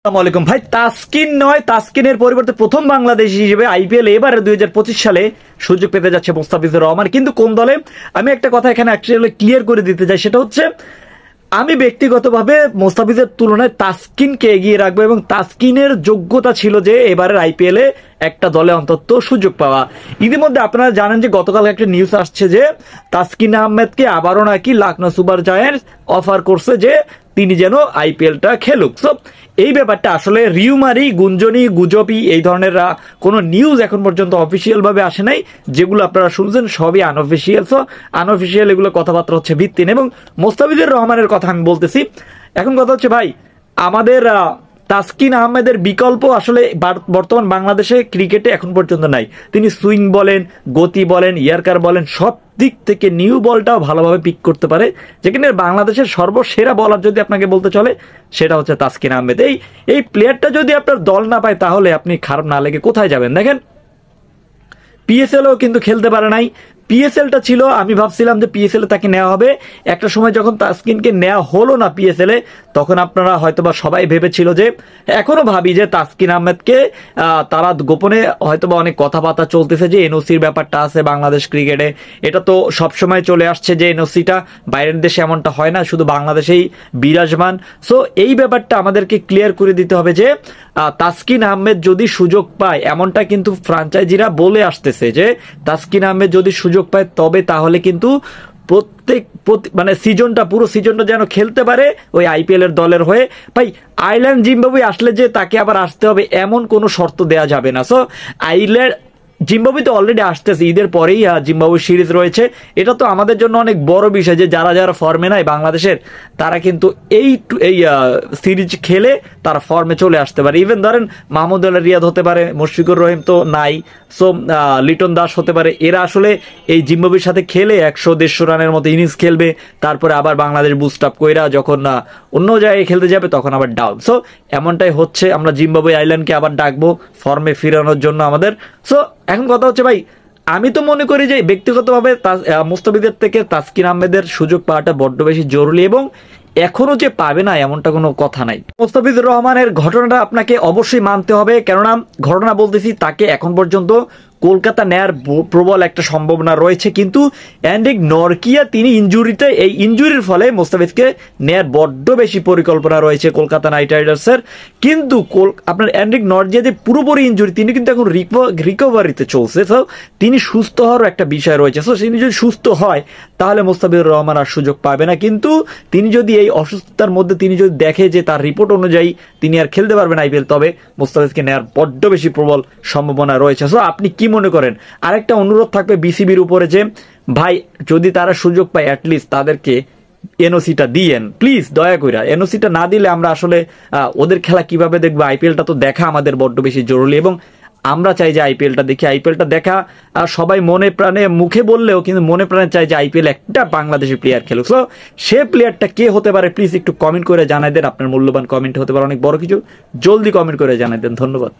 আসসালামু আলাইকুম ভাই। তাসকিন নয়, তাসকিনের পরিবর্তে প্রথম বাংলাদেশি হিসেবে আইপিএল এবারে 2025 সালে সুযোগ পেতে যাচ্ছে মোস্তাফিজুর রহমান। কিন্তু কোন দলে? আমি একটা কথা এখানে অ্যাকচুয়ালি ক্লিয়ার করে দিতে চাই, সেটা হচ্ছে আমি ব্যক্তিগতভাবে মোস্তাফিজের তুলনায় তাসকিনকে এগিয়ে রাখবো এবং তাসকিনের যোগ্যতা ছিল যে এবারের আইপিএলে একটা দলে অন্তত সুযোগ পাওয়া। ইতিমধ্যে আপনারা জানেন যে গতকাল একটা নিউজ আসছে যে তাসকিন আহমেদকে আবারও নাকি লখনউ সুপার জায়ান্টস অফার করছে যে তিনি যেন আইপিএলটা খেলুক। সো এই ব্যাপারটা আসলে রিউমারি, গুঞ্জনি, গুজবি, এই ধরনের কোনো নিউজ এখন পর্যন্ত অফিসিয়াল ভাবে আসে নাই। যেগুলো আপনারা শুনছেন সবই আনঅফিসিয়াল। সো আনঅফিসিয়াল এগুলো কথাবার্তা হচ্ছে ভিত্তিহীন। এবং মোস্তাফিজুর রহমানের কথা আমি বলতেছি, এখন কথা হচ্ছে ভাই, আমাদের তাসকিন আহমেদের বিকল্প আসলে বর্তমান বাংলাদেশে ক্রিকেটে এখন পর্যন্ত নাই। তিনি সুইং বলেন, গতি বলেন, ইয়ার্কার বলেন, সব দিক থেকে নিউ বলটাও ভালোভাবে পিক করতে পারে। যেখানে বাংলাদেশের সর্বসেরা বলার যদি আপনাকে বলতে চলে সেটা হচ্ছে তাসকিন আহমেদ। এই প্লেয়ারটা যদি আপনার দল না পায় তাহলে আপনি খারাপ না লেগে কোথায় যাবেন? দেখেন, পিএসএলও কিন্তু খেলতে পারে নাই। পিএসএলটা ছিল, আমি ভাবছিলাম যে পিএসএল তাকে নেওয়া হবে। একটা সময় যখন তাসকিনকে নেওয়া হলো না পিএসএল এ, তখন আপনারা হয়তোবা সবাই ভেবেছিল যে, এখনো ভাবি যে তাসকিন আহমেদকে তারা গোপনে হয়তোবা অনেক কথাবার্তা চলতেছে যে এনওসির ব্যাপারটা আছে বাংলাদেশ ক্রিকেটে। এটা তো সবসময় চলে আসছে যে এনওসিটা বাইরের দেশে এমনটা হয় না, শুধু বাংলাদেশেই বিরাজমান। সো এই ব্যাপারটা আমাদেরকে ক্লিয়ার করে দিতে হবে যে তাসকিন আহমেদ যদি সুযোগ পায়, এমনটা কিন্তু ফ্রাঞ্চাইজিরা বলে আসতেছে যে তাসকিন আহমেদ যদি সুযোগ পায় তবে তাহলে কিন্তু মানে সিজনটা, পুরো সিজনটা যেন খেলতে পারে ওই আইপিএল এর দলের হয়ে। ভাই, আয়ারল্যান্ড জিম্বাবুয়ে আসলে যে তাকে আবার আসতে হবে এমন কোনো শর্ত দেয়া যাবে না। সো আয়ারল্যান্ড জিম্বাবুয়ে তো অলরেডি আসতেছে, ঈদের পরেই জিম্বাবুয়ে সিরিজ রয়েছে। এটা তো আমাদের জন্য অনেক বড় বিষয় যে যারা যারা ফর্মে নাই বাংলাদেশের, তারা কিন্তু এই সিরিজ খেলে তারা ফর্মে চলে আসতে পারে। ইভেন ধরেন মাহমুদ আল রিয়াদ হতে পারে, মুশফিকুর রহিম তো নাই, সো লিটন দাস হতে পারে। এরা আসলে এই জিম্বাবুয়ের সাথে খেলে 100-150 রানের মতো ইনিংস খেলবে, তারপরে আবার বাংলাদেশ বুস্ট আপ কইরা যখন অন্য জায়গায় খেলতে যাবে তখন আবার ডাউন। সো এমনটাই হচ্ছে, আমরা জিম্বাবুয়ে আইল্যান্ডকে আবার ডাকবো ফর্মে ফিরানোর জন্য আমাদের। সো এখন কথা হচ্ছে ভাই, আমি তো মনে করি যে ব্যক্তিগতভাবে মুস্তাফিজের থেকে তাসকিন আহমেদের সুযোগ পাওয়াটা বড্ড বেশি জরুরি এবং এখনো যে পাবে না এমনটা কোনো কথা নাই। মুস্তাফিজুর রহমানের ঘটনাটা আপনাকে অবশ্যই মানতে হবে, কেননা ঘটনা বলতেছি তাকে এখন পর্যন্ত কলকাতা নেয়ার প্রবল একটা সম্ভাবনা রয়েছে। কিন্তু অ্যান্ড্রিক নরকিয়া তিনি ইনজুরিতে, এই ইনজুরির ফলে মুস্তাফিজকে নেয়ার বড্ড বেশি পরিকল্পনা রয়েছে কলকাতা নাইট রাইডার্সের। কিন্তু আপনার অ্যান্ড্রিক নরকিয়া যে পুরোপুরি ইনজুরি, তিনি কিন্তু এখন রিকভারিতে চলছে। তো তিনি সুস্থ হওয়ার একটা বিষয় রয়েছে। সো তিনি যদি সুস্থ হয় তাহলে মুস্তাফিজুর রহমান আর সুযোগ পাবে না। কিন্তু তিনি যদি এই অসুস্থতার মধ্যে তিনি যদি দেখে যে তার রিপোর্ট অনুযায়ী তিনি আর খেলতে পারবেন আইপিএল, তবে মুস্তাফিজকে নেয়ার বড্ড বেশি প্রবল সম্ভাবনা রয়েছে। সো আপনি কি মনে করেন? আরেকটা অনুরোধ থাকবে বিসিবির উপরে যে ভাই, যদি তারা সুযোগ পায় অ্যাটলিস্ট তাদেরকে এনওসিটা দিয়েন প্লিজ, দয়া করে। এনওসিটা না দিলে আমরা আসলে ওদের খেলা কিভাবে দেখবো? আইপিএলটা তো দেখা আমাদের বড্ড বেশি জরুরি এবং আমরা চাই যে আইপিএলটা দেখি। আইপিএলটা দেখা সবাই মনে প্রাণে মুখে বললেও কিন্তু মনে প্রাণে চাই যে আইপিএল একটা বাংলাদেশি প্লেয়ার খেলুক। সো সে প্লেয়ারটা কে হতে পারে প্লিজ একটু কমেন্ট করে জানাই দেন। আপনার মূল্যবান কমেন্ট হতে পারে অনেক বড় কিছু, জলদি কমেন্ট করে জানাই দেন। ধন্যবাদ।